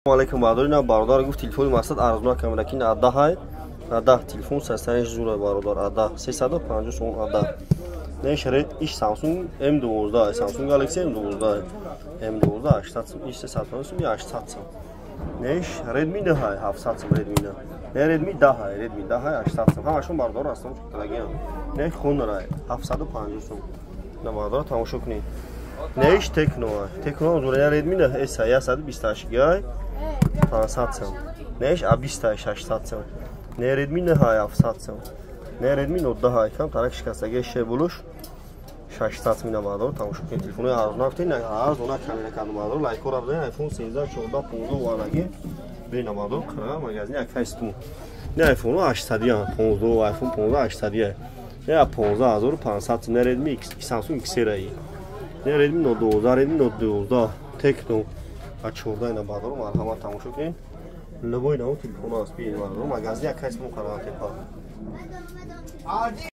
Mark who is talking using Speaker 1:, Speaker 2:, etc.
Speaker 1: Алейкум бардорина бародар гуфт телефони мақсад арзона камера кин ада ҳай ада телефон састариш зура бародар ада 350 сом ада неш ред иш Samsung M12 Samsung Galaxy M12 M12 800 иш 350 сом 800 сом неш Redmi да ҳай 700 сом Redmi да не Redmi да ҳай 800 сом ҳамашон бардор ҳастам талагиам не хунра 750 сом на бардор тамошо кунед неш Tecno зура Redmi да эса 128 гай 500 сом. Неш абиста 600 сом. Не Redmi не ҳай 700 сом. Не Redmi Note ҳай кам тарак шикастаги шебулуш 600 сом намадор тамошо кунед телефони арзон афтин не арзон камера кадо мадор лайко рафда iPhone 13 14 15 валаги бина мадор қара магазин як фасту. Не iPhone 800 я 15 iPhone 15 800 я. Я 15500 не Redmi Samsung X-Ray. Не Redmi Note 12 Redmi Note 12 Tecno ачордай на бадро марҳамат тамошо кунед любой нао телефон аст бин мардум магазин як кайс муқаррар тепа